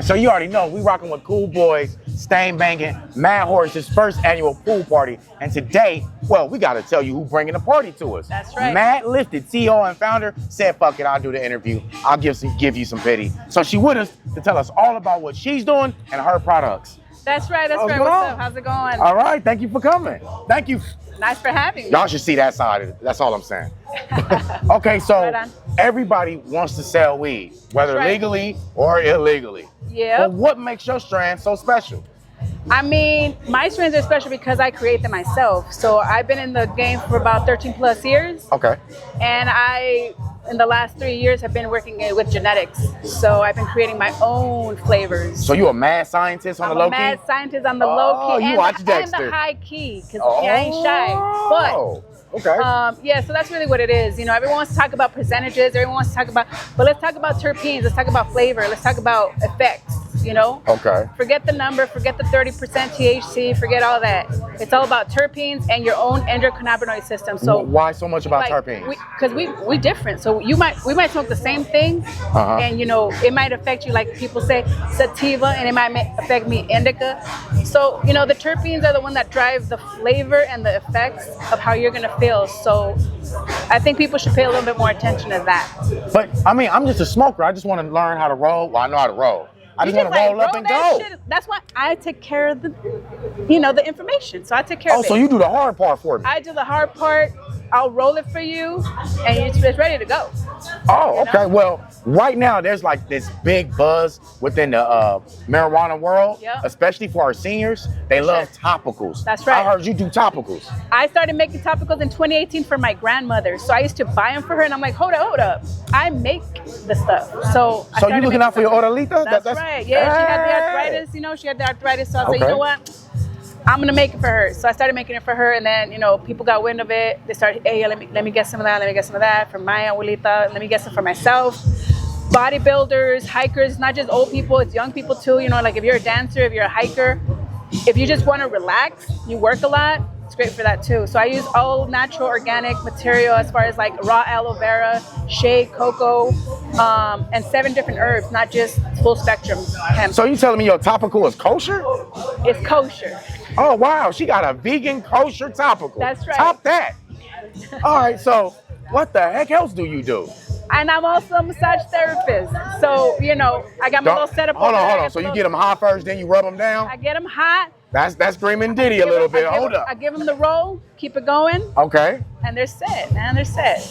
so you already know we rocking with Kool Boys, Stang Banging, Mad Horse's first annual pool party. And today, well, we got to tell you who bringing the party to us. That's right. Mad Lifted, CEO and founder, said, fuck it, I'll do the interview. I'll give you some pity. So she with us to tell us all about what she's doing and her products. That's right. What's up? How's it going? All right, thank you for coming. Thank you. Nice for having me. Y'all should see that side of it. That's all I'm saying. Okay, so right everybody wants to sell weed, whether legally or illegally. Yeah. But what makes your strand so special? I mean, my strands are special because I create them myself. So I've been in the game for about 13 plus years. Okay. And in the last 3 years, have been working with genetics. So I've been creating my own flavors. So you a mad scientist on the low key? I'm a mad scientist on the low key. You watch Dexter. And the high key, because I ain't shy. But okay. yeah, so that's really what it is. You know, everyone wants to talk about percentages. Everyone wants to talk about, but let's talk about terpenes. Let's talk about flavor. Let's talk about effects. You know? Okay. Forget the number. Forget the 30% THC. Forget all that. It's all about terpenes and your own endocannabinoid system. So why so much about terpenes? Because we different. So we might smoke the same thing, and you know it might affect you. Like people say sativa, and it might affect me indica. So you know the terpenes are the one that drive the flavor and the effects of how you're gonna feel. So I think people should pay a little bit more attention to that. But I mean, I'm just a smoker. I just want to learn how to roll. Well, I know how to roll. I just want to roll up and go. Shit. That's why I take care of the information. So I take care of it. Oh, so you do the hard part for me. I do the hard part. I'll roll it for you, and it's ready to go. Oh, okay. Well, right now there's like this big buzz within the marijuana world, especially for our seniors. They love topicals. That's right. I heard you do topicals. I started making topicals in 2018 for my grandmother. So I used to buy them for her, and I'm like, hold up. I make the stuff. So you looking out for your oralita? That's right. Yeah, she had the arthritis. You know, she had the arthritis. So I said, you know what? I'm gonna make it for her. So I started making it for her, and then people got wind of it. They started, hey, let me get some of that. Let me get some of that for my abuelita. Let me get some for myself. Bodybuilders, hikers, not just old people, it's young people too. You know, like if you're a dancer, if you're a hiker, if you just want to relax, you work a lot, it's great for that too. So I use all natural organic material as far as like raw aloe vera, shea, cocoa, and 7 different herbs, not just full spectrum hemp. So you telling me your topical is kosher? It's kosher. Oh wow, she got a vegan kosher topical. That's right. Top that. All right, so what the heck else do you do? And I'm also a massage therapist. So, I got my little setup. Hold on. So you get them hot first, then you rub them down? I get them hot. That's Screaming Diddy a little bit. Hold up. I give them the roll, keep it going. Okay. And they're set, man. They're set.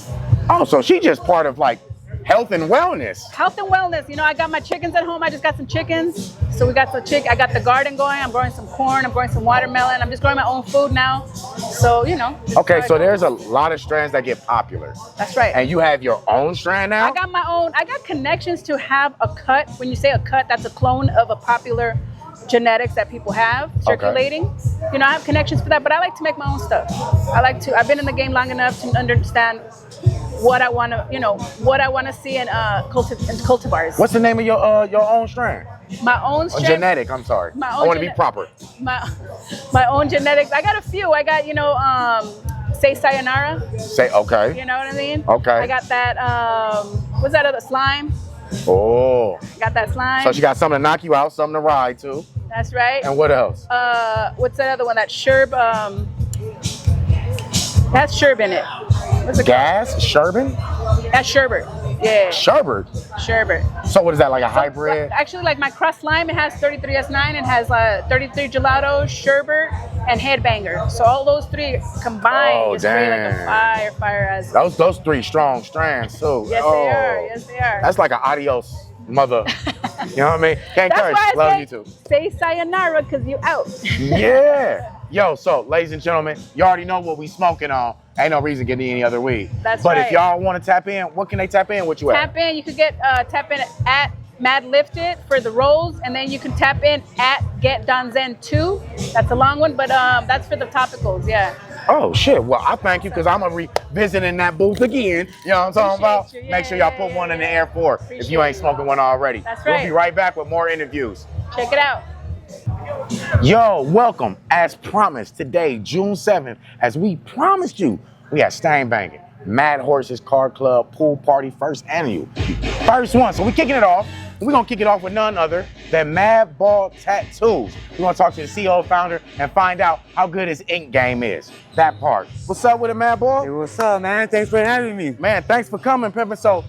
Oh, so she just part of like health and wellness. Health and wellness. I got my chickens at home. I just got some chickens. So we got some I got the garden going. I'm growing some corn. I'm growing some watermelon. I'm just growing my own food now. So, Okay, so there's a lot of strands that get popular. That's right. And you have your own strand now? I got my own. I got connections to have a cut. When you say a cut, that's a clone of a popular genetics that people have circulating. I have connections for that, but I like to make my own stuff. I've been in the game long enough to understand what I want to see in cultivars. What's the name of your own strand? My own strand. Genetic, I'm sorry. I want to be proper. My own genetics. I got a few. I got, say sayonara. Okay. You know what I mean? Okay. I got that, what's that other slime? Oh. Got that slime. So she got something to knock you out, something to ride too. That's right. And what else? What's that other one? That sherb, has sherb in it. What's it Gas? Sherbin? That's sherbet. Yeah. Sherbet? Sherbet. So what is that, like a hybrid? Actually, like my crust lime, it has 33S9, it has 33 gelato, sherbet, and headbanger. So all those 3 combined is really like a fire as those 3 strong strands too. Yes, they are. That's like an adios mother. You know what I mean? Can't curse. Love you too. Say sayonara because you out. Yeah. Yo, so ladies and gentlemen, you already know what we smoking on. Ain't no reason getting any other weed. But if y'all want to tap in, what can they tap in with you at? Tap in. You could get tap in at Mad Lifted for the rolls, and then you can tap in at Get Donzen 2. That's a long one, but that's for the topicals. Yeah. Oh shit! Well, I thank you because I'm gonna revisiting that booth again. You know what I'm talking about? Yeah, make sure y'all put one in the air for if you ain't smoking one already. That's right. We'll be right back with more interviews. Check it out. Yo, welcome. As promised, today, June 7th, as we promised you, we had Stang Banging, Mad Horse's Car Club Pool Party, first annual. First one. So we're kicking it off We're gonna kick it off with none other than Mad Ball Tattoos. We're gonna talk to the CEO founder and find out how good his ink game is. That part. What's up with it, Mad Ball? Hey, what's up, man? Thanks for having me. Man, thanks for coming, Pimpin'. So,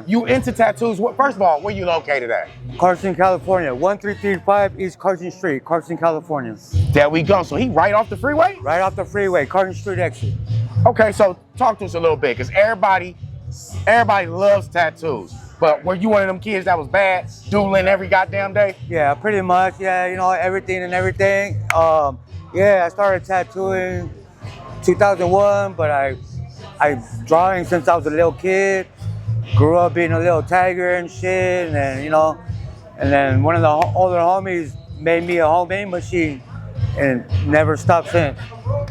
you into tattoos? First of all, where you located at? Carson, California, 1335 East Carson Street, Carson, California. There we go. So he right off the freeway? Right off the freeway, Carson Street exit. Okay, so talk to us a little bit, because everybody loves tattoos. But were you one of them kids that was bad, doodling every goddamn day? Yeah, pretty much. Yeah, you know, everything and everything. Yeah, I started tattooing 2001, but I drawing since I was a little kid. Grew up being a little tagger and shit, and then, you know, and then one of the older homies made me a homemade machine, and never stopped since.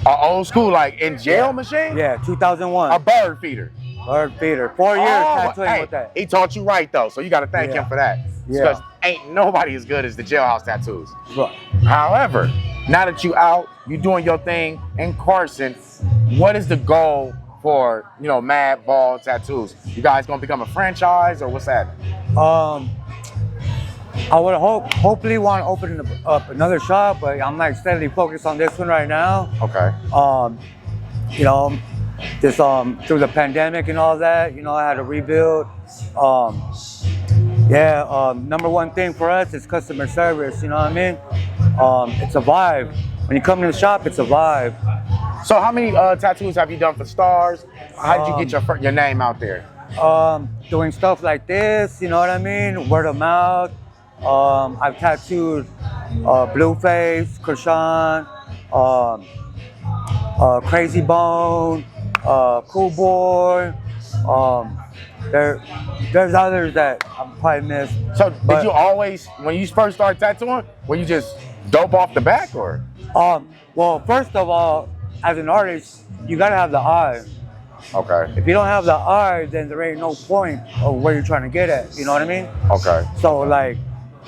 An old school, like in jail machine? Yeah, 2001. A bird feeder. Bird feeder. 4 years tattooing with that. He taught you right though, so you got to thank him for that. Because ain't nobody as good as the jailhouse tattoos. Right. However, now that you out, you doing your thing in Carson, what is the goal for, you know, Mad Ball Tattoos? You guys gonna become a franchise or what's that? I would hopefully want to open up another shop, but I'm like steadily focused on this one right now. Okay. You know, just through the pandemic and all that, you know, I had to rebuild. Number one thing for us is customer service. You know what I mean? It's a vibe. When you come to the shop, it's a vibe. So how many tattoos have you done for stars? How did you get your name out there? Doing stuff like this, you know what I mean? Word of mouth. I've tattooed Blueface, Krishan, Crazy Bone, Kool Boy. There's others that I probably missed. So did you always, when you first started tattooing, were you just dope off the back or? Well, first of all, as an artist, you gotta have the eye. Okay. If you don't have the eye, then there ain't no point of where you're trying to get at. You know what I mean? Okay. So like,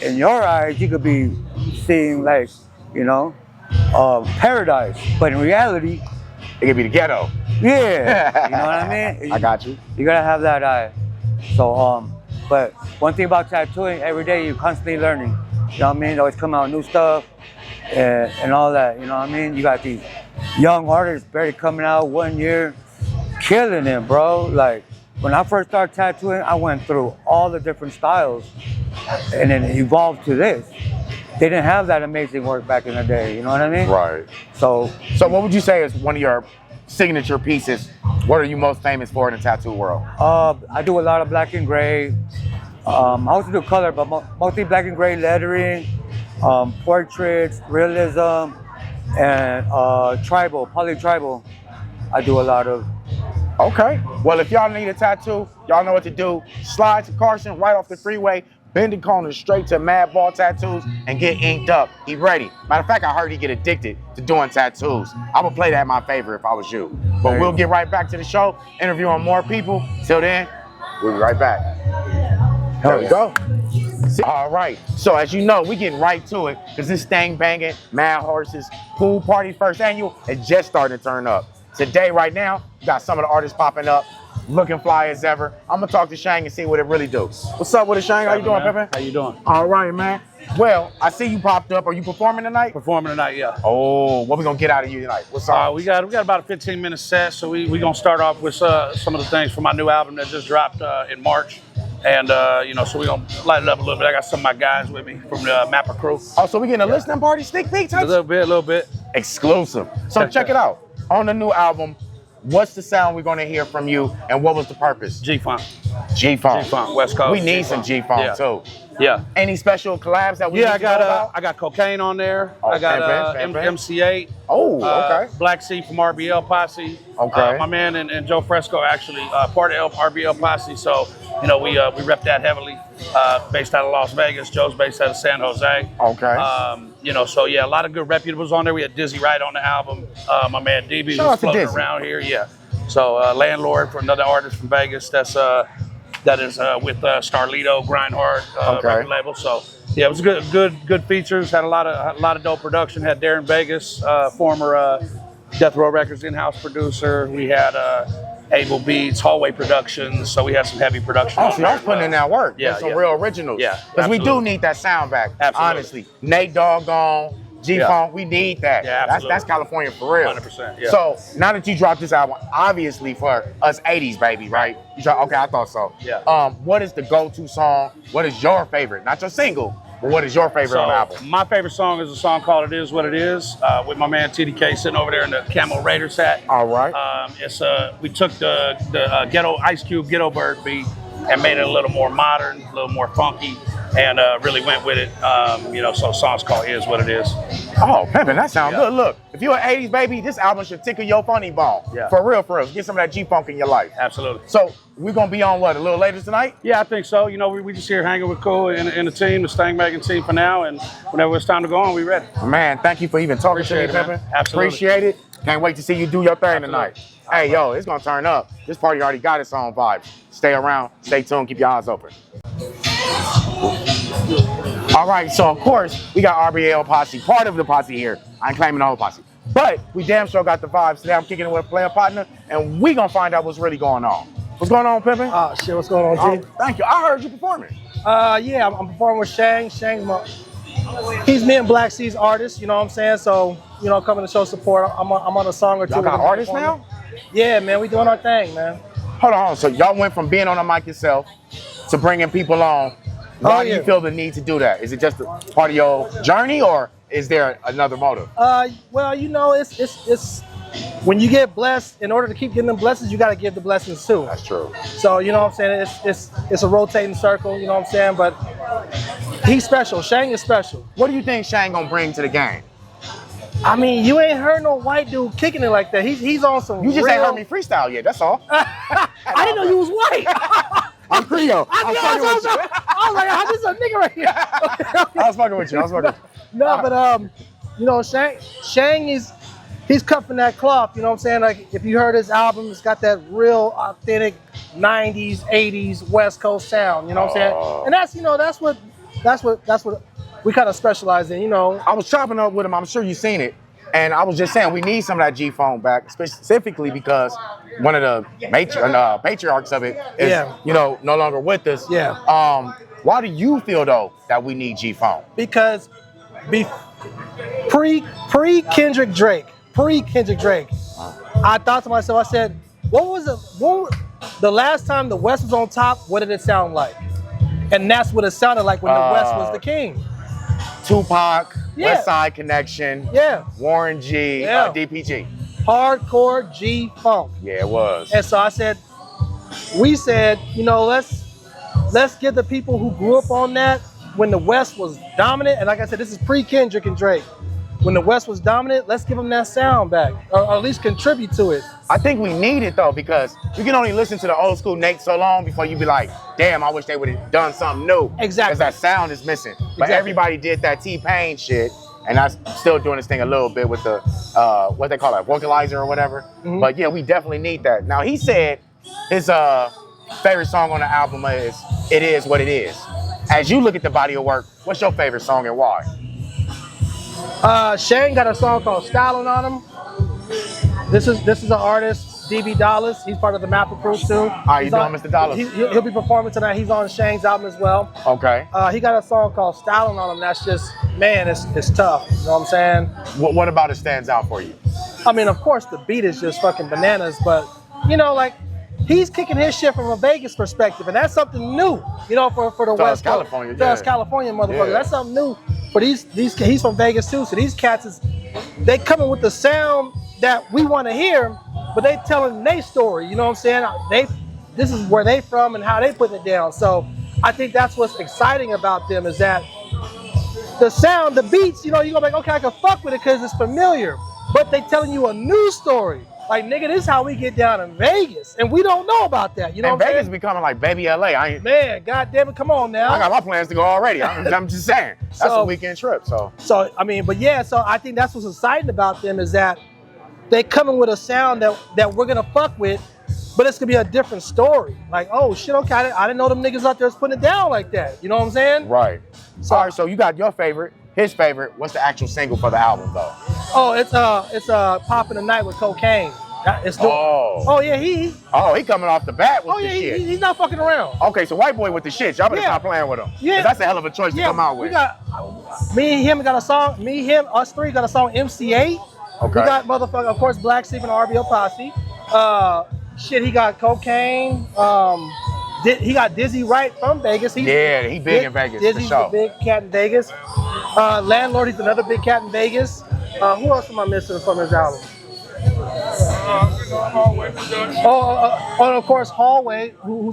in your eyes, you could be seeing like, you know, paradise, but in reality, it could be the ghetto. Yeah. You know what I mean? I got you. You gotta have that eye. So, but one thing about tattooing, every day you're constantly learning. You know what I mean? Always come out new stuff and all that. You know what I mean? You got these young artists barely coming out 1 year, killing it, bro. Like when I first started tattooing, I went through all the different styles, and then it evolved to this. They didn't have that amazing work back in the day. You know what I mean? Right. So what would you say is one of your signature pieces? What are you most famous for in the tattoo world? I do a lot of black and gray. I also do color, but mostly black and gray lettering, portraits, realism, and tribal, poly-tribal. I do a lot of. Okay. Well, if y'all need a tattoo, y'all know what to do. Slide to Carson right off the freeway, bend the corner straight to Mad Ball Tattoos and get inked up. He ready. Matter of fact, I heard he get addicted to doing tattoos. I would play that in my favor if I was you. But we'll get right back to the show, interviewing more people. Till then, we'll be right back. There we go. All right, so as you know, we getting right to it because this Stang Banging, Mad Horses, Pool Party first annual is just starting to turn up. Today, right now, we got some of the artists popping up, looking fly as ever. I'm gonna talk to Shang and see what it really do. What's up with it, Shang? How you doing, Pepe? How you doing? All right, man. Well, I see you popped up. Are you performing tonight? Performing tonight, yeah. Oh, what we gonna get out of you tonight? What's up? We got about a 15-minute set, so we gonna start off with some of the things from my new album that just dropped in March. And, you know, so we're going to light it up a little bit. I got some of my guys with me from the Mapper crew. Oh, so we getting a listening party sneak peek type? A little bit. Exclusive. So check it out. On the new album, what's the sound we're going to hear from you, and what was the purpose? G-Funk. G-Funk. G-Funk, West Coast. We need some G-Funk, too. Yeah. Any special collabs that we need to know about? I got Cocaine on there. Oh, I got MC8. Oh, okay. Black Sea from RBL Posse. Okay. My man and Joe Fresco actually part of RBL Posse. So, you know, we rep that heavily. Based out of Las Vegas. Joe's based out of San Jose. Okay. You know, so yeah, a lot of good reputables on there. We had Dizzy Wright on the album. My man DB was floating around here. Yeah. So Landlord for another artist from Vegas. That is with Starlito, Grindhard record label. So yeah, it was good features. Had a lot of dope production. Had Darren Vegas, former Death Row Records in-house producer. We had Able Beats, Hallway Productions. So we have some heavy production. Oh, so y'all putting in that work. Yeah, There's some real originals. Yeah, because we do need that sound back. Absolutely. Honestly, Nate Doggone, G-Funk, we need that. Yeah, that's California for real. 100%. Yeah. So now that you dropped this album, obviously for us 80s baby, right? Okay, I thought so. Yeah. What is the go-to song? What is your favorite? Not your single, but what is your favorite on the album? My favorite song is a song called "It Is What It Is" with my man TDK sitting over there in the Camel Raiders hat. All right. We took the Ghetto Ice Cube Ghetto Bird beat and made it a little more modern, a little more funky, and really went with it. So the song's called "Is What It Is." Oh, pimpin', that sounds good. Look, if you're an 80s baby, this album should tickle your funny bone. Yeah. For real, for real. Get some of that G-Funk in your life. Absolutely. So we're going to be on what, a little later tonight? Yeah, I think so. We just here hanging with Kool and the team, the Stang Banging team for now, and whenever it's time to go on, we ready. Man, thank you for even talking Appreciate to me, it, man. pimpin'. Absolutely. Appreciate it. Can't wait to see you do your thing tonight. Hey, yo, it's going to turn up. This party already got its own vibe. Stay around, stay tuned, keep your eyes open. All right, so of course, we got RBL Posse, part of the posse here. I ain't claiming the whole posse. But we damn sure got the vibes today. I'm kicking it with a player partner, and we gonna find out what's really going on. What's going on, Pimpin'? Oh, shit, what's going on, G? Thank you. I heard you performing. Yeah, I'm performing with Shang. He's me and Black C's artist, you know what I'm saying? So, coming to show support. I'm on a song or two. Y'all got artists now? Yeah, man, we doing our thing, man. Hold on, so y'all went from being on the mic yourself to bringing people on. Why do you feel the need to do that? Is it just a part of your journey, or is there another motive? Well, it's when you get blessed, in order to keep getting them blessings, you got to give the blessings too. That's true. So, you know what I'm saying? It's a rotating circle, you know what I'm saying? But he's special. Shang is special. What do you think Shang gonna bring to the game? I mean, you ain't heard no white dude kicking it like that. He's on some You just real... ain't heard me freestyle yet, that's all. I didn't know you was white. I'm Creole. I was like, how this a nigga right here? I was fucking with you. No, but Shang he's cut from that cloth. You know what I'm saying? Like, if you heard his album, it's got that real authentic '90s, '80s West Coast sound. You know what I'm saying? And that's what we kind of specialize in. I was chopping up with him. I'm sure you've seen it. And I was just saying, we need some of that G-Funk back, specifically because one of the patriarchs of it is, no longer with us. Yeah. Why do you feel, though, that we need G-Funk? Because pre-Kendrick Drake, I thought to myself, I said, the last time the West was on top, what did it sound like? And that's what it sounded like when the West was the king. Tupac, West Side Connection, Warren G, DPG. Hardcore G-Funk. Yeah, it was. And so we said, let's give the people who grew up on that when the West was dominant, and like I said, this is pre-Kendrick and Drake. When the West was dominant, let's give them that sound back, or at least contribute to it. I think we need it though, because you can only listen to the old school Nate so long before you be like, damn, I wish they would have done something new. Exactly. Because that sound is missing. But everybody did that T-Pain shit, and I'm still doing this thing a little bit with the, what they call it, vocalizer or whatever. Mm-hmm. But yeah, we definitely need that. Now he said his favorite song on the album is "It Is What It Is." As you look at the body of work, what's your favorite song and why? Shane got a song called "Styling on Him." This is an artist, DB Dollars. He's part of the Mapper crew too. How you doing, Mr. Dollars? He'll be performing tonight. He's on Shane's album as well. Okay. He got a song called "Styling on Him." That's just, man, it's tough. You know what I'm saying? What about it stands out for you? I mean, of course, the beat is just fucking bananas, but like, he's kicking his shit from a Vegas perspective, and that's something new, for the West California, California motherfucker. That's something new for these. He's from Vegas too, so these cats they coming with the sound that we want to hear, but they telling their story. You know what I'm saying? This is where they from and how they putting it down. So I think that's what's exciting about them, is that the sound, the beats. You're gonna be like, okay, I can fuck with it because it's familiar, but they telling you a new story. Like, nigga, this is how we get down in Vegas, and we don't know about that. You know, and what Vegas I'm becoming like baby LA. Man, goddamn it, come on now. I got my plans to go already. I'm just saying, that's a weekend trip. So I mean, but yeah, so I think that's what's exciting about them, is that they coming with a sound that we're gonna fuck with, but it's gonna be a different story. Like, oh shit, okay, I didn't know them niggas out there was putting it down like that. You know what I'm saying? Right. All right, so you got your favorite, his favorite. What's the actual single for the album though? Oh, it's Poppin' the Night with Cocaine. It's dope. Oh yeah, he coming off the bat with oh the yeah, shit. he's not fucking around. Okay, so white boy with the shit. Y'all better stop playing with him. Yeah. 'Cause that's a hell of a choice to come out with. We got me and him got a song. Me, him, us three got a song. MC8. Okay. We got motherfucker, of course, Black Sheep and RBO Posse. Shit, he got Cocaine. He got Dizzy Wright from Vegas. He big in Vegas. Dizzy's a big cat in Vegas. Landlord, he's another big cat in Vegas. Who else am I missing from his album? And of course, Hallway, who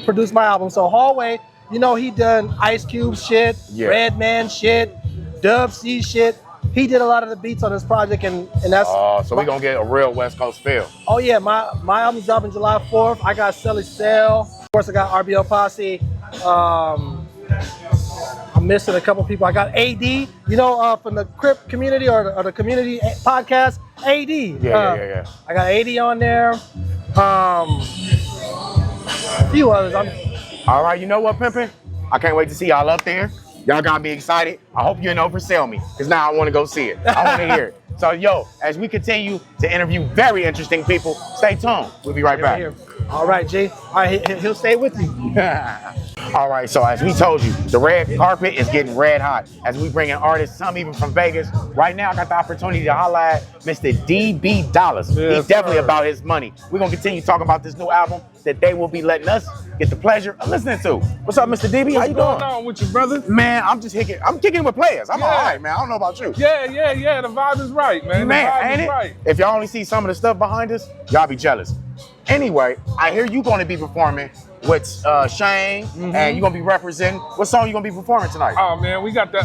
produced my album. So Hallway, you know, he done Ice Cube shit, Redman shit, Dub C shit. He did a lot of the beats on this project, and that's. So we gonna get a real West Coast feel. Oh yeah, my album's dropping July 4th. I got Selly Cell. Of course, I got RBO Posse. I'm missing a couple people. I got AD, you know, from the Crip community or the community podcast. AD. Yeah. I got AD on there. A few others. All right, you know what, Pimpin'? I can't wait to see y'all up there. Y'all got me excited. I hope you didn't oversell me, because now I want to go see it. I want to hear it. So, yo, as we continue to interview very interesting people, stay tuned. We'll be right back. All right, G. All right, he'll stay with you. All right, so as we told you, the red carpet is getting red hot as we bring in artists, some even from Vegas. Right now, I got the opportunity to highlight Mr. DB Dollars. He's definitely about his money. We're going to continue talking about this new album that they will be letting us get the pleasure of listening to. What's up, Mr. DB? How you doing? What's going on with you, brother? Man, I'm kicking with players. I'm all right, man. I don't know about you. Yeah. The vibe is right, man. Man, the vibe ain't is it? Right. If y'all only see some of the stuff behind us, y'all be jealous. Anyway, I hear you going to be performing with Shane, and you're going to be representing. What song you going to be performing tonight? Oh, man, we got that,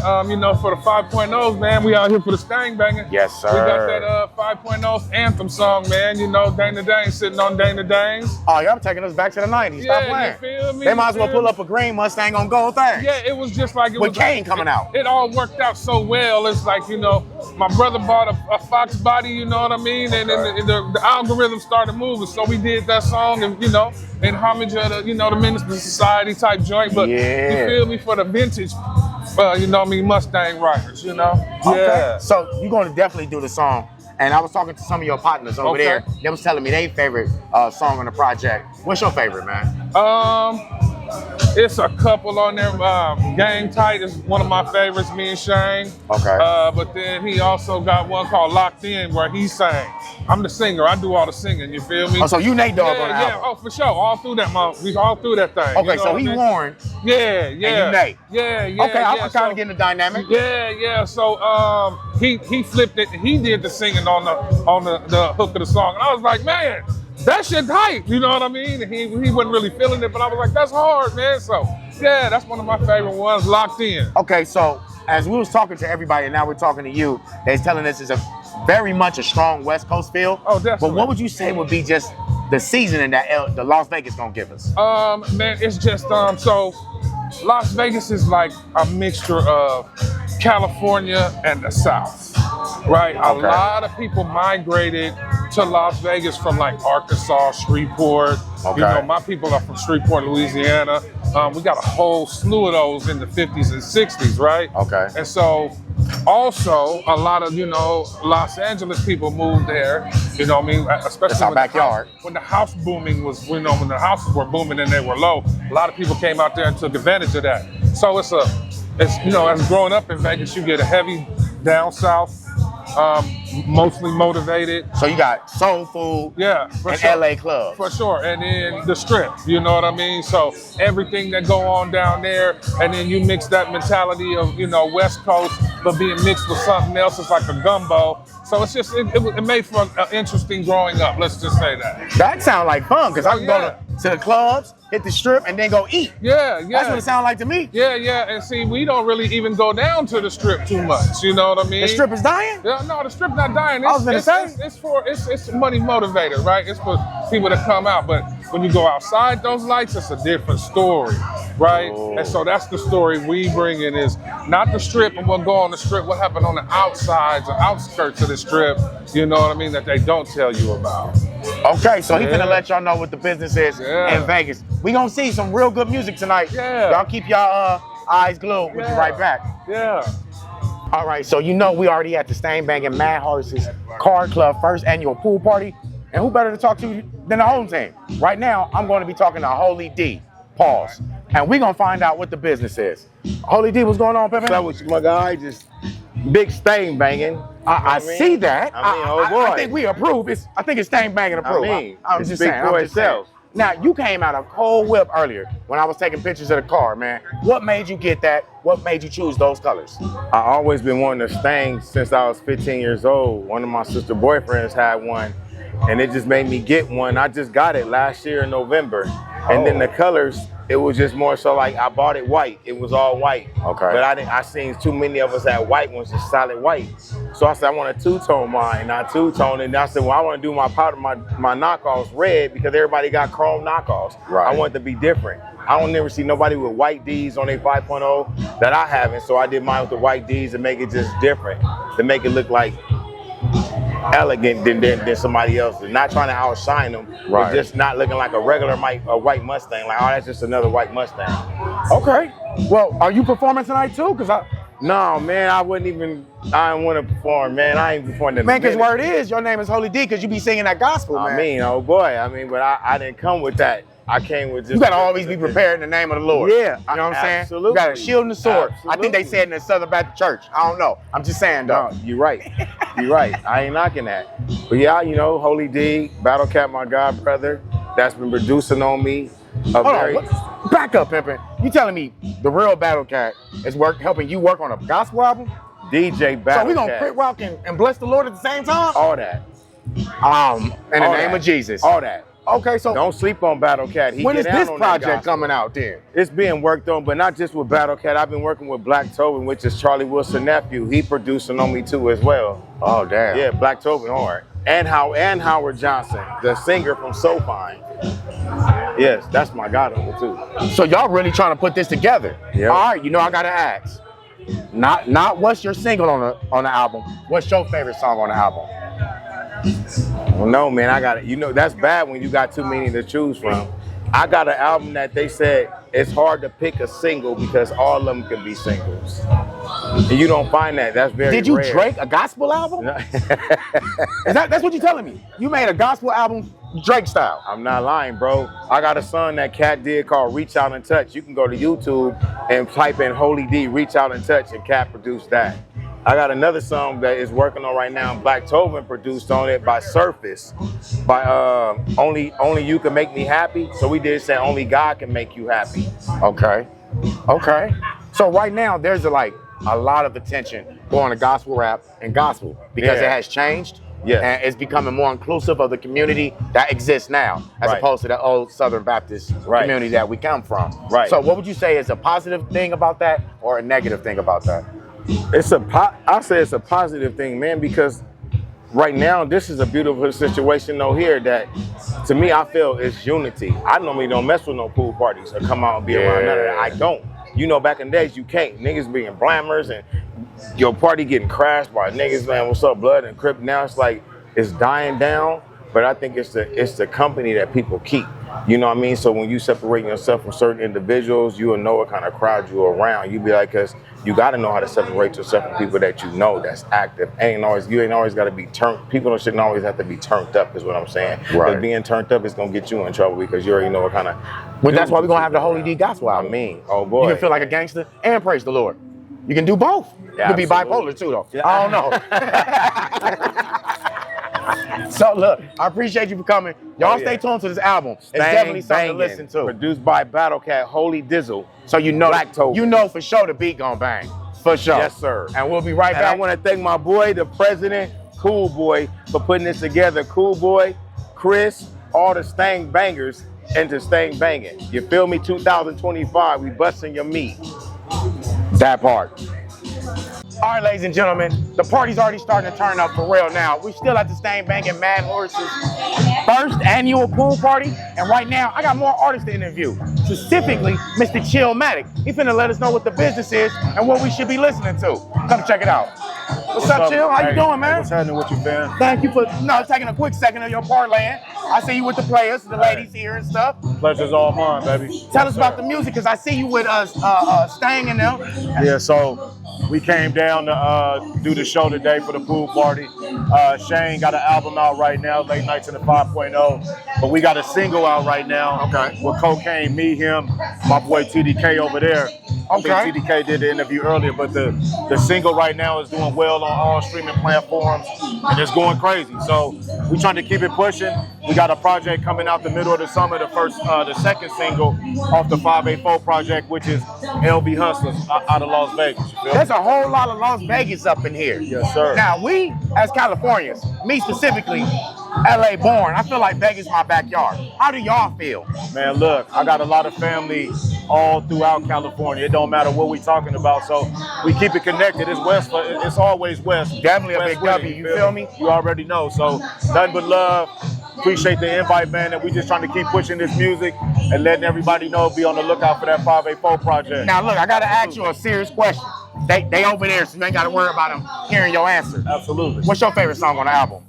for the 5.0s, man. We out here for the Stang Banging. Yes, sir. We got that 5.0 anthem song, man. You know, Dana Dane sitting on Dana Danes. Oh, y'all taking us back to the 90s. Stop playing. You feel me? They might as well pull up a green Mustang on gold things. Yeah, it was just like with Kane coming out. It all worked out so well. It's like, you know, my brother bought a Fox body, you know what I mean? And then the algorithm started moving. So we did that song, and, you know, in homage of the, you know, the Minister Society type joint. But you feel me, for the vintage, you know what I mean, Mustang riders, you know? Okay. Yeah. So you're going to definitely do the song. And I was talking to some of your partners over there. They was telling me their favorite song on the project. What's your favorite, man? It's a couple on there. Gang Tight is one of my favorites, me and Shane. Okay. But then he also got one called Locked In where he sang. I'm the singer. I do all the singing. You feel me? Oh, so you Nate Dogg on the album? Yeah. Oh, for sure. All through that month. We all through that thing. Okay, you know so he Warren. Yeah. And you Nate. Yeah. Okay, I'm kind of getting the dynamic. Yeah. So he flipped it. He did the singing on the hook of the song, and I was like, man, that shit tight. You know what I mean? And he wasn't really feeling it, but I was like, that's hard, man. So yeah, that's one of my favorite ones. Locked In. Okay, so as we was talking to everybody, and now we're talking to you, they're telling us it's very much a strong West Coast feel. Oh, definitely. But what would you say would be just the seasoning that the Las Vegas gonna give us? Man, it's just so Las Vegas is like a mixture of California and the South, right? A lot of people migrated to Las Vegas from like Arkansas, Shreveport. You know, my people are from Shreveport, Louisiana. We got a whole slew of those in the 50s and 60s, right? Okay. And so also a lot of, you know, Los Angeles people moved there, you know what I mean? Especially our backyard. When the house booming was, you know, when the houses were booming and they were low, a lot of people came out there and took advantage of that. So it's you know, as growing up in Vegas, you get a heavy down south, mostly motivated. So you got soul food, and sure. LA clubs. For sure, and then the strip, you know what I mean? So everything that go on down there, and then you mix that mentality of, you know, West Coast, but being mixed with something else, it's like a gumbo. So it's just, it made for an interesting growing up, let's just say that. That sounds like fun, because I can go to the clubs, hit the strip, and then go eat. Yeah. That's what it sounds like to me. Yeah, and see, we don't really even go down to the strip too much, you know what I mean? The strip is dying? Yeah, no, the strip not dying. I was gonna say. It's money motivated, right? It's for people to come out, but when you go outside those lights, it's a different story, right? Oh. And so that's the story we bring in, is not the strip and what go on the strip, what happened on the outsides or outskirts of the strip, you know what I mean, that they don't tell you about. Okay, so he finna let y'all know what the business is in Vegas. We gonna see some real good music tonight. Yeah. Y'all keep y'all eyes glued. We'll be right back. Yeah. All right, so you know we already at the Stang Banging Mad Horses Card Club first annual pool party. And who better to talk to than the home team? Right now, I'm going to be talking to Holy D. Pause. And we're going to find out what the business is. Holy D, what's going on, Pimpin'? What's up with you, my guy? Just big Stang Banging. I see that. I mean, oh boy. I think we approve. I think it's Stang Banging approved. I'm just saying. For itself. Now, you came out of Kool whip earlier when I was taking pictures of the car, man. What made you get that? What made you choose those colors? I always been wanting a Stang since I was 15 years old. One of my sister boyfriends had one, and it just made me get one. I just got it last year in November. And then the colors, it was just more so like I bought it white. It was all white. Okay. But I seen too many of us had white ones, just solid white. So I said I want a two-tone mine, not two-tone. And I said, well, I want to do my powder, my knockoffs red because everybody got chrome knockoffs. Right. I want it to be different. I don't never see nobody with white D's on their 5.0 that I haven't. So I did mine with the white D's to make it just different, to make it look like elegant than somebody else. Not trying to outshine them, but just not looking like a regular white Mustang. Like, oh, that's just another white Mustang. Okay. Well, are you performing tonight too? No, man, I don't want to perform, man. I ain't performing. Man, because word is your name is Holy D because you be singing that gospel, man. I mean, oh boy. But I didn't come with that. I came with just. You gotta always be prepared in the name of the Lord. Yeah, you know what I'm saying? Absolutely. You got a shield and a sword. Absolutely. I think they said in the Southern Baptist Church. I don't know. I'm just saying though. No, you're right. You're right. I ain't knocking that. But yeah, you know, Holy D, Battle Cat, my god brother, that's been producing on me. Back up, Pimpin'. You telling me the real Battle Cat is helping you work on a gospel album? DJ Battle Cat. So we gonna crit rock and bless the Lord at the same time? All that. In the name of Jesus. All that. Okay, so don't sleep on Battle Cat. When is this project coming out then? It's being worked on, but not just with Battle Cat. I've been working with Black Tobin, which is Charlie Wilson's nephew. He producing on me too as well. Oh damn. Yeah, Black Tobin hard. And Howard Johnson, the singer from So Fine. Yes, that's my goduncle too. So y'all really trying to put this together? Yeah. All right, you know I gotta ask. Not what's your single on the album. What's your favorite song on the album? Well, no, man, I got it. You know, that's bad when you got too many to choose from. I got an album that they said it's hard to pick a single because all of them can be singles. And you don't find that. That's very rare. Did you Drake a gospel album? That's what you're telling me? You made a gospel album Drake style? I'm not lying, bro. I got a song that Cat did called Reach Out and Touch. You can go to YouTube and type in Holy D, Reach Out and Touch, and Cat produced that. I got another song that is working on right now. Black Tobin produced on it by Surface, by Only You Can Make Me Happy. So we did say Only God Can Make You Happy. Okay. So right now there's a lot of attention going to gospel rap and gospel because it has changed. Yes. And it's becoming more inclusive of the community that exists now, as opposed to the old Southern Baptist community that we come from. Right. So what would you say is a positive thing about that or a negative thing about that? I say it's a positive thing, man, because right now this is a beautiful situation though here that, to me, I feel is unity. I normally don't mess with no pool parties or come out and be around none of that. I don't. You know, back in the days, you can't. Niggas being blammers and your party getting crashed by niggas, man, what's up, blood and crip. Now it's like, it's dying down, but I think it's the company that people keep. You know what I mean? So when you separate yourself from certain individuals, you will know what kind of crowd you're around. You be like, cause you gotta know how to separate yourself from people that you know that's active. You ain't always gotta be turned. People shouldn't always have to be turned up, is what I'm saying. Right. But being turned up is gonna get you in trouble because you already know what kind of. Well, that's why we're gonna have the Holy D gospel album. I mean, oh boy. You can feel like a gangster and praise the Lord. You can do both. Yeah, you can be absolutely. bipolar too, though. Yeah. I don't know. So look, I appreciate you for coming. Y'all stay tuned to this album. It's definitely something to listen to. Produced by Battle Cat, Holy Dizzle. So you know, Black Tobin. You know for sure the beat gonna bang. For sure. Yes, sir. And we'll be right And back. I want to thank my boy, the president, Kool Boy, for putting this together. Kool Boy, Chris, all the Stang Bangers into Stang Banging. You feel me? 2025, we busting your meat. That part. All right, ladies and gentlemen, the party's already starting to turn up for real now. We're still at the Stang Banging Mad Horses first annual pool party, and right now I got more artists to interview. Specifically, Mr. Chillmatic. He finna let us know what the business is and what we should be listening to. Come check it out. What's up, Chill? How you doing, man? What's happening with you, fam? Thank you for taking a quick second of your parlaying. I see you with the players, the ladies here and stuff. Pleasure's all mine, baby. Tell us about the music, because I see you with Stang and them. Yeah, so we came down to do the show today for the pool party. Shane got an album out right now, Late Nights in the 5.0. But we got a single out right now. Okay. With Cocaine, me, him, my boy TDK over there. Okay. I think TDK did the interview earlier, but the single right now is doing well on all streaming platforms, and it's going crazy. So we trying to keep it pushing. We got a project coming out the middle of the summer, the second single off the 584 project, which is LB Hustlers out of Las Vegas. You feel me? There's a whole lot of Las Vegas up in here. Yes, sir. Now, we, as Californians, me specifically, LA born, I feel like Vegas is my backyard. How do y'all feel? Man, look, I got a lot of family all throughout California. It don't matter what we talking about, so we keep it connected. It's west, it's always west. Definitely a West big with W, it, you feel me? You already know, so nothing but love. Appreciate the invite, man, and we just trying to keep pushing this music and letting everybody know, be on the lookout for that 584 project. Now, look, I got to ask you a serious question. They over there, so you ain't got to worry about them hearing your answer. Absolutely. What's your favorite song on the album?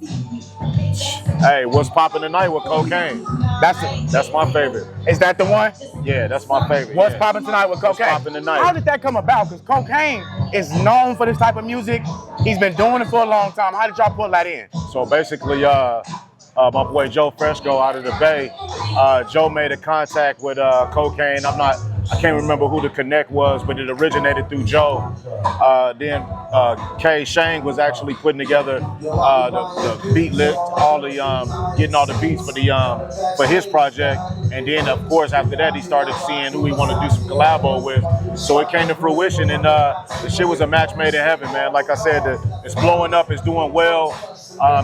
Hey, what's popping tonight with Cocaine? That's it. That's my favorite. Is that the one? Yeah, that's my favorite. What's yeah. popping tonight with Cocaine? What's popping tonight? How did that come about? Because Cocaine is known for this type of music. He's been doing it for a long time. How did y'all pull that in? So basically, my boy Joe Fresco out of the Bay, Joe made a contact with Cocaine. I can't remember who the connect was, but it originated through Joe. Then K Shang was actually putting together the beat list, getting all the beats for his project. And then of course after that he started seeing who he wanted to do some collabo with. So it came to fruition, and the shit was a match made in heaven, man. Like I said, it's blowing up, it's doing well.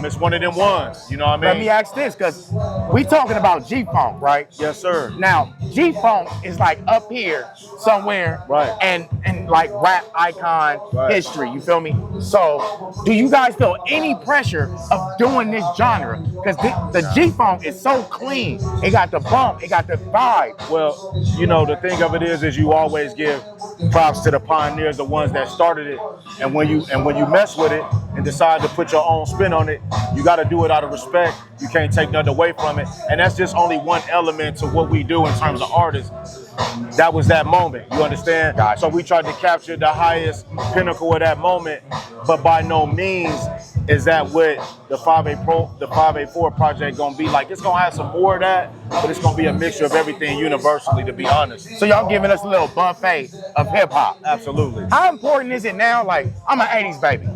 It's one of them ones, you know what I mean? Let me ask this, because we talking about G-Funk, right? Yes, sir. Now, G-Funk is like up here somewhere, Right. and like rap icon Right. history, you feel me? So, do you guys feel any pressure of doing this genre? Because the G-Funk is so clean. It got the bump, it got the vibe. Well, you know, the thing of it is you always give props to the pioneers, the ones that started it. And when you mess with it and decide to put your own spin on it, you got to do it out of respect. You can't take nothing away from it. And that's just only one element to what we do in terms of artists. That was that moment, you understand? Gotcha. So we tried to capture the highest pinnacle of that moment, but by no means is that what the 584 project gonna be like. It's gonna have some more of that, but it's gonna be a mixture of everything universally, to be honest. So y'all giving us a little buffet of hip hop. Absolutely. How important is it now? Like, I'm an 80s baby.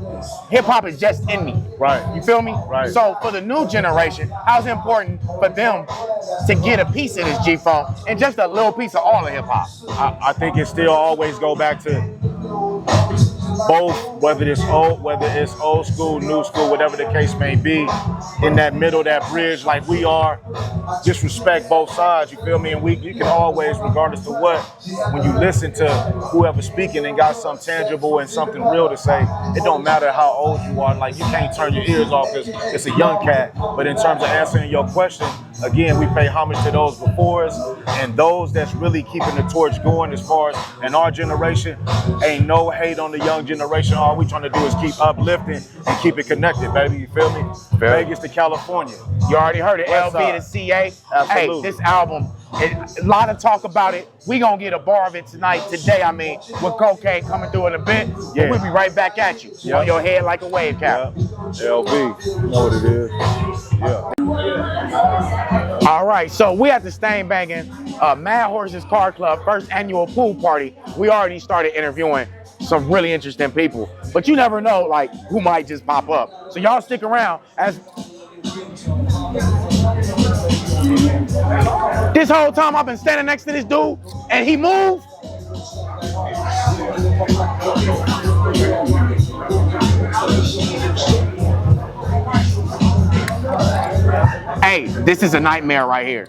Hip hop is just in me. Right. You feel me? Right. So for the new generation, how's it important for them to get a piece of this G-Funk and just a little piece of all of hip hop? I think it still always go back to both, whether it's old school, new school, whatever the case may be, in that middle, that bridge, like we are, just respect both sides, you feel me? And you can always, regardless of what, when you listen to whoever's speaking and got something tangible and something real to say, it don't matter how old you are, like you can't turn your ears off because it's a young cat. But in terms of answering your question, again, we pay homage to those before us and those that's really keeping the torch going. As far as in our generation, ain't no hate on the young generation. All we trying to do is keep uplifting and keep it connected, baby. You feel me? Vegas to California. You already heard it, West LB to side. CA. Absolutely. Hey, this album, a lot of talk about it. We gonna get a bar of it today, with Cocaine coming through in a bit. Yeah. We'll be right back at you. Yeah. On your head like a wave cap. LB, you know what it is. Yeah. All right, so we at the Stang Banging Mad Horses Car Club first annual pool party. We already started interviewing some really interesting people, but you never know like who might just pop up. So y'all stick around as this whole time I've been standing next to this dude and he moved. Hey, this is a nightmare right here.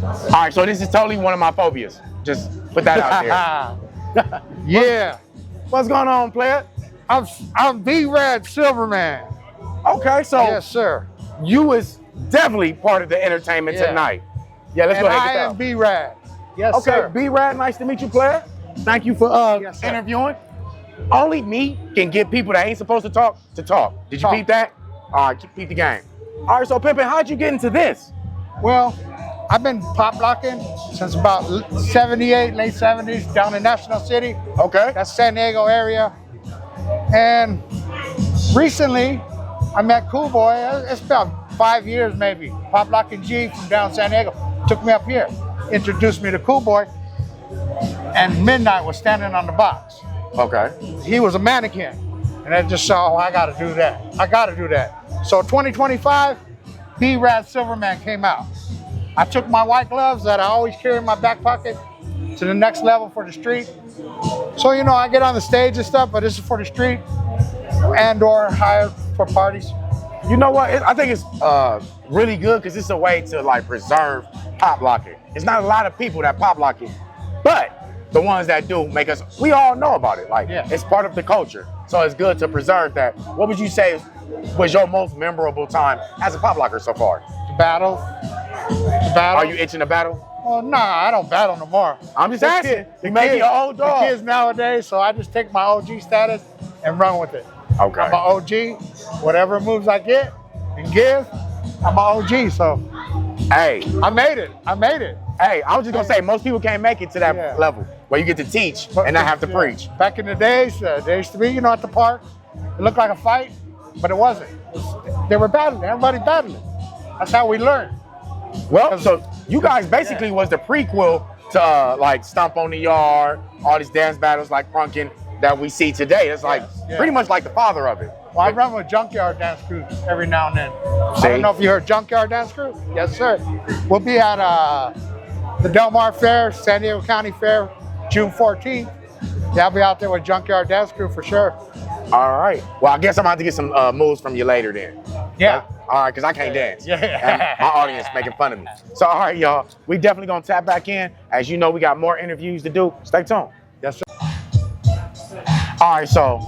All right, so this is totally one of my phobias. Just put that out there. Yeah, What's going on, player? I'm B-Rad Silverman. Okay, so Yes, sir. you is definitely part of the entertainment Yeah. tonight. Yeah, let's And go ahead I and am get B-Rad. Yes, Okay, sir. B-Rad, nice to meet you, player. Thank you for Yes, sir. interviewing. Only me can get people that ain't supposed to talk. Did you Talk. peep that? All right, peep the game. All right, so Pimpin', how'd you get into this? Well, I've been pop locking since about 78, late 70s, down in National City. Okay. That's San Diego area. And recently, I met Kool Boy. It's about 5 years maybe. Pop Lock and G from down San Diego took me up here, introduced me to Kool Boy, and Midnight was standing on the box. Okay. He was a mannequin, and I just saw, oh, I got to do that. I got to do that. So 2025, B-Rad Silverman came out. I took my white gloves that I always carry in my back pocket to the next level for the street. So, you know, I get on the stage and stuff, but this is for the street and or hired for parties. You know what? I think it's really good because it's a way to like preserve pop locking. It's not a lot of people that pop lock it, but the ones that do make us, we all know about it. Like, it's part of the culture. So it's good to preserve that. What would you say was your most memorable time as a pop locker so far? The battle. Are you itching to battle? Well, nah, I don't battle no more. I'm just asking. You make me an old dog. The kids nowadays, so I just take my OG status and run with it. Okay. I'm an OG. Whatever moves I get and give, I'm an OG. So, hey, I made it. I made it. Hey, I was just gonna say most people can't make it to that level where you get to teach and not have to preach. Back in the days, there used to be, you know, at the park, it looked like a fight, but it wasn't. They were battling. Everybody battling. That's how we learned. Well, so you guys basically was the prequel to like Stomp on the Yard, all these dance battles like Punkin that we see today. It's like pretty much like the father of it. Well, I run with Junkyard Dance Crew every now and then. See? I don't know if you heard Junkyard Dance Crew? Yes, sir. We'll be at the Del Mar Fair, San Diego County Fair, June 14th. Yeah, I'll be out there with Junkyard Dance Crew for sure. All right. Well, I guess I'm about to get some moves from you later then. Yeah. All right, because I can't dance. Yeah. And my audience making fun of me. So, all right, y'all. We definitely going to tap back in. As you know, we got more interviews to do. Stay tuned. Yes, sir. All right, so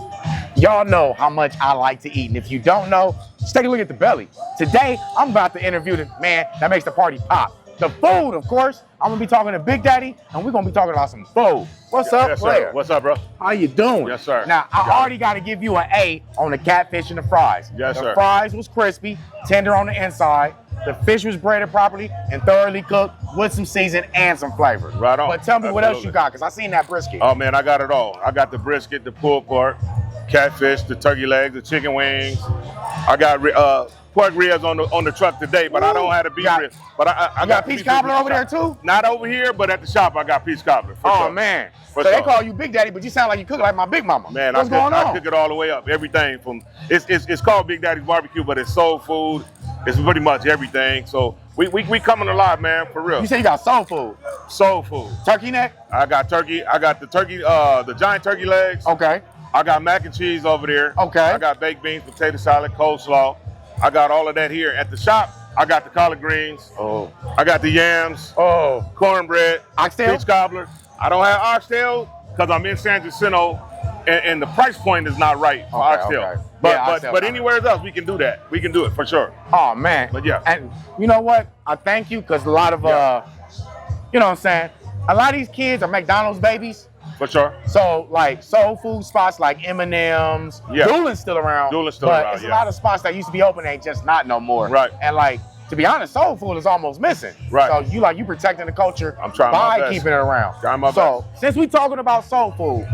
y'all know how much I like to eat. And if you don't know, just take a look at the belly. Today, I'm about to interview the man that makes the party pop. The food, of course. I'm going to be talking to Big Daddy, and we're going to be talking about some food. What's up, Yes, player? sir. What's up, bro? How you doing? Yes, sir. Now, I already got to give you an A on the catfish and the fries. Yes, the sir. fries was crispy, tender on the inside. The fish was breaded properly and thoroughly cooked with some season and some flavor. Right on. But tell me what else Absolutely. you got, because I seen that brisket. Oh, man, I got it all. I got the brisket, the pulled pork, catfish, the turkey legs, the chicken wings. I got pork ribs on the truck today, but I don't have the beef ribs. But I got peach cobbler over there too? Not over here, but at the shop I got peach cobbler. For Oh sure. man. For So they sure. call you Big Daddy, but you sound like you cook like my big mama. Man, what's going I on? cook it all the way up. Everything from it's called Big Daddy's Barbecue, but it's soul food. It's pretty much everything. So we coming alive, man, for real. You say you got soul food. Soul food. Turkey neck? I got turkey. I got the turkey, the giant turkey legs. Okay. I got mac and cheese over there. Okay. I got baked beans, potato salad, coleslaw. I got all of that here. At the shop, I got the collard greens. Oh. I got the yams. Oh. Cornbread. Oxtail? Peach cobbler. I don't have oxtail because I'm in San Jacinto and the price point is not right for oxtail. Okay. But Yeah, oxtail but not anywhere else we can do that. We can do it for sure. Oh man. But yeah. And you know what? I thank you because a lot of you know what I'm saying? A lot of these kids are McDonald's babies. For sure. So like soul food spots like M&M's, Doolin's still around. Doolin's still but around, it's a lot of spots that used to be open, ain't just not no more. Right. And like, to be honest, soul food is almost missing. Right. So you protecting the culture I'm trying my by best. keeping it around. Trying my So since we talking about soul food,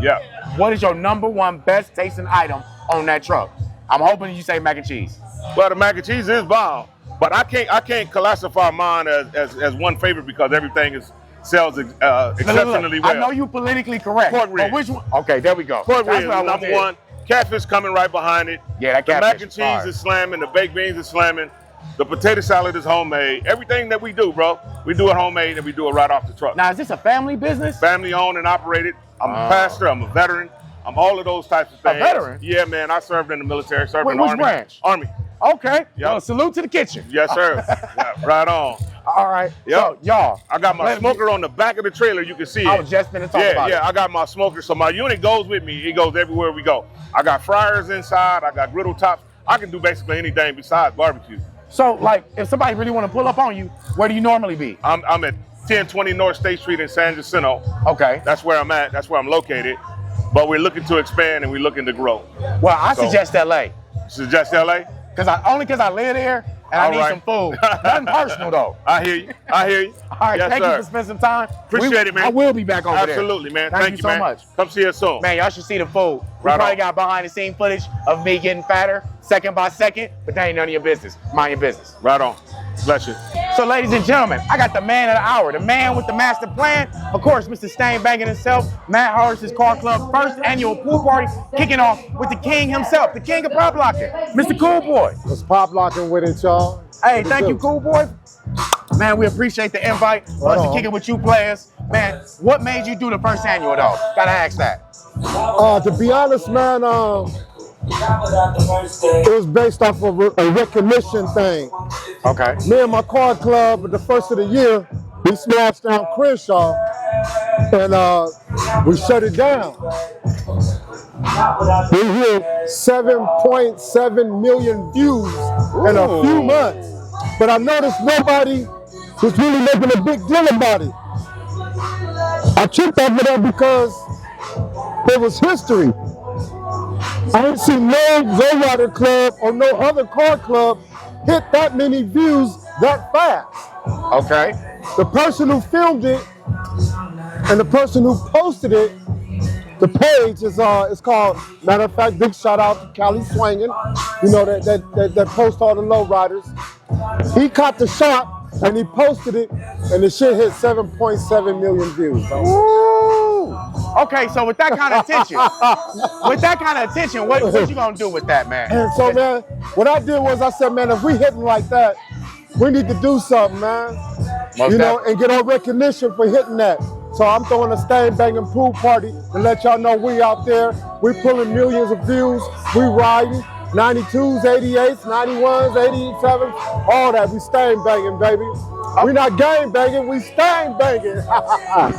what is your #1 best tasting item on that truck? I'm hoping you say mac and cheese. Well, the mac and cheese is bomb, but I can't classify mine as one favorite because everything sells exceptionally well. I know you politically correct. Pork ribs. But which one? Okay, there we go. Pork That's ribs what I is want to number hear. one. Catfish coming right behind it. Yeah, that The catfish mac and is cheese fire. is slamming. The baked beans is slamming. The potato salad is homemade. Everything that we do, bro, we do it homemade and we do it right off the truck. Now, is this a family business? Family owned and operated. I'm a pastor. I'm a veteran. I'm all of those types of things. A veteran? Yeah, man. I served in the military. Served in the Which Army. branch? Army. Okay. Yep. Well, salute to the kitchen. Yes, sir. Yeah, right on. All right. Yep. So, y'all. I got my smoker on the back of the trailer. You can see it. I was just finna talk about it. I got my smoker. So my unit goes with me. It goes everywhere we go. I got fryers inside. I got griddle tops. I can do basically anything besides barbecue. So, like, if somebody really want to pull up on you, where do you normally be? I'm at 1020 North State Street in San Jacinto. Okay. That's where I'm at. That's where I'm located. But we're looking to expand and we're looking to grow. Well, I So- suggest LA. Suggest LA? Only because I live here and I need some food. Nothing personal though. I hear you. I hear you. All right, Yes, thank sir. you for spending some time. Appreciate it, man. I will be back over there. Absolutely, man. Thank you so man. much. Come see us soon. Man, y'all should see the food. We Right probably on. got behind the scene footage of me getting fatter second by second, but that ain't none of your business. Mind your business. Right on. Bless you. So ladies and gentlemen, I got the man of the hour, the man with the master plan. Of course, Mr. Stang Banging himself, Matt Harris's Car Club first annual pool party, kicking off with the king himself, the king of pop locking, Mr. Kool Boy. Let's pop locking with it, y'all. Hey, thank you, Kool Boy. Man, we appreciate the invite. For us to kick it with you players. Man, what made you do the first annual though? Gotta ask that. To be honest, man, it was based off of a recognition thing. Okay. Me and my car club, at the first of the year, we smashed down Crenshaw and we shut it down. We hit 7.7 million views in a few months. But I noticed nobody was really making a big deal about it. I tripped off of that because it was history. I ain't seen no Rider Club or no other car club hit that many views that fast. Okay. The person who filmed it and the person who posted it, the page is called, matter of fact, big shout out to Cali Swangin', you know, that post all the low riders. He caught the shot and he posted it and the shit hit 7.7 million views. Woo! Okay, so with that kind of attention, what you gonna do with that, man? And so, man, what I did was I said, man, if we hitting like that, we need to do something, man. You know, and get our recognition for hitting that. So I'm throwing a Stang Banging pool party to let y'all know we out there. We pulling millions of views. We riding 92s, 88s, 91s, 87s, all that. We Stang Banging, baby. We not gang banging, we Stang Banging.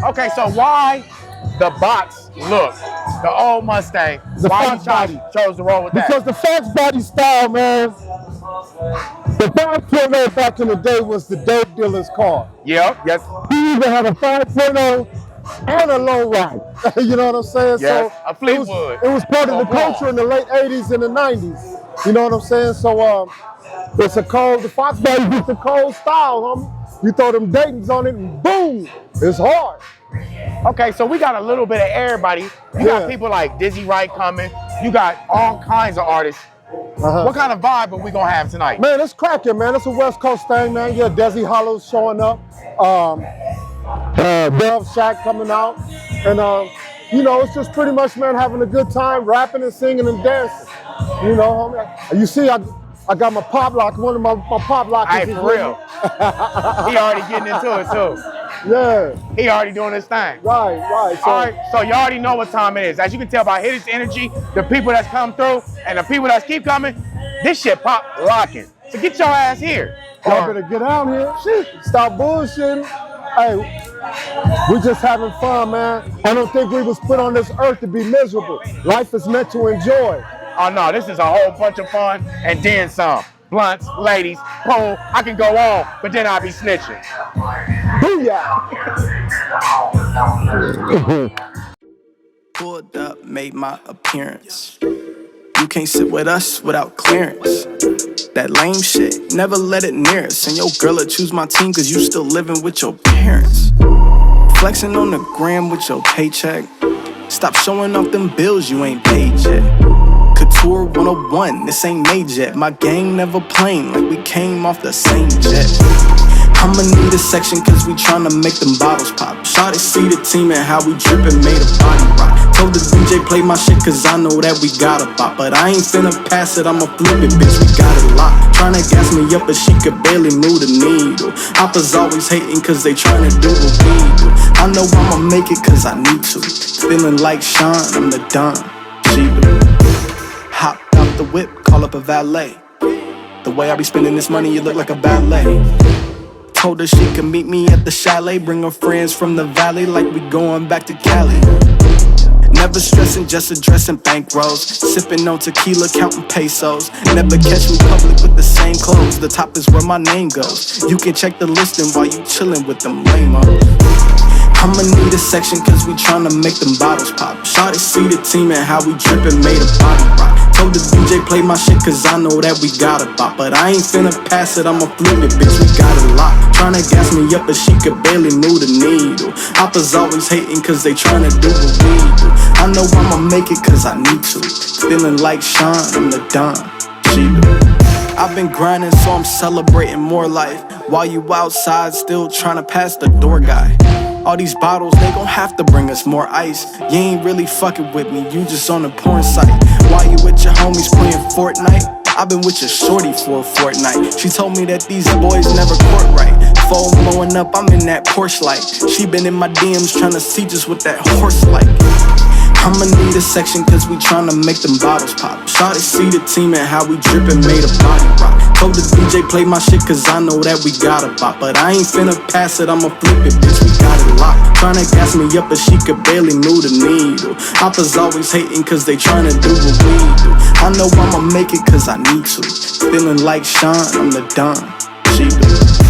Okay, so why the box look, the old Mustang? The why Fox you body. chose to roll with that? Because the Fox body style, man. The 5.0 back in the day was the dope dealer's car. Yep, yes. He even had a 5.0 and a low ride. You know what I'm saying? Yes, so a Fleetwood. It was part of the culture in the late 80s and the 90s. You know what I'm saying? So it's the Fox body is the cold style, homie. You throw them Daytons on it and boom, it's hard. Okay, so we got a little bit of everybody. You got people like Dizzy Wright coming. You got all kinds of artists. What kind of vibe are we gonna have tonight? Man, it's cracking, man. It's a West Coast thing, man. Yeah, Desi Hollow's showing up. Dove Shack coming out. And, you know, it's just pretty much, man, having a good time, rapping and singing and dancing. You know, homie. You see, I got my pop lock, one of my pop lockers. Hey, for real. He already getting into it, too. Yeah. He already doing his thing. Right. So, all right, so you already know what time it is. As you can tell by his energy, the people that's come through, and the people that keep coming, this shit pop locking. So get your ass here. Y'all better get out here. Shit. Stop bullshitting. Hey, we just having fun, man. I don't think we was put on this earth to be miserable. Life is meant to enjoy. Oh no, this is a whole bunch of fun and then some. Blunts, ladies, pool, I can go on, but then I'll be snitching. Booyah! Pulled up, made my appearance. You can't sit with us without clearance. That lame shit, never let it near us. And your girl will choose my team cause you still living with your parents. Flexing on the gram with your paycheck. Stop showing off them bills you ain't paid yet. Couture 101, this ain't made yet. My gang never plain like we came off the same jet. I'ma need a section cause we tryna make them bottles pop. Shawty see the team and how we drippin', made a body rock. Told the DJ play my shit cause I know that we got a bop. But I ain't finna pass it, I'ma flip it, bitch, we got it locked. Tryna gas me up but she could barely move the needle. Hoppers always hating cause they tryna do what we do. I know I'ma make it cause I need to. Feeling like Sean, I'm the Don Cheetah. Hopped out the whip, call up a valet. The way I be spending this money, you look like a ballet. Told her she could meet me at the chalet. Bring her friends from the valley like we going back to Cali. Never stressing, just addressing bankrolls. Sipping on tequila, counting pesos. Never catch me public with the same clothes. The top is where my name goes. You can check the listing while you chillin' with them lame-os. I'ma need a section cause we tryna make them bottles pop. Shawty see the team and how we drippin', made a body rock. Told the DJ play my shit cause I know that we got a bop. But I ain't finna pass it, I'ma flip it, bitch, we got it locked. Tryna gas me up but she could barely move the needle. Hoppers always hating cause they tryna do what we do. I know I'ma make it cause I need to. Feeling like Sean, I'm the Don. She do. I've been grinding so I'm celebrating more life. While you outside still tryna pass the door guy. All these bottles, they gon' have to bring us more ice. You ain't really fucking with me, you just on the porn site. While you with your homies playing Fortnite, I've been with your shorty for a fortnight. She told me that these boys never court right. Phone blowing up, I'm in that Porsche light. She been in my DMs tryna see just what that horse like. I'ma need a section cause we tryna make them bottles pop. Shawty see the team and how we drippin', made a body rock. Told the DJ play my shit cause I know that we got a bop. But I ain't finna pass it, I'ma flip it, bitch, we got it locked. Tryna gas me up but she could barely move the needle. Hoppers always hating cause they tryna do what we do. I know I'ma make it cause I need to. Feeling like Sean, I'm the Don. She do.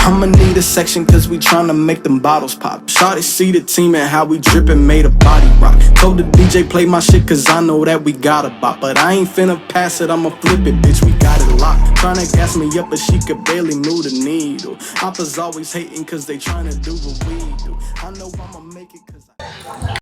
I'ma need a section cause we tryna make them bottles pop. Shawty see the team and how we drippin', made a body rock. Told the DJ play my shit cause I know that we got a bop. But I ain't finna pass it, I'ma flip it, bitch, we got it locked. Tryna gas me up but she could barely move the needle. Hoppers always hating cause they tryna do what we do. I know I'ma make it cause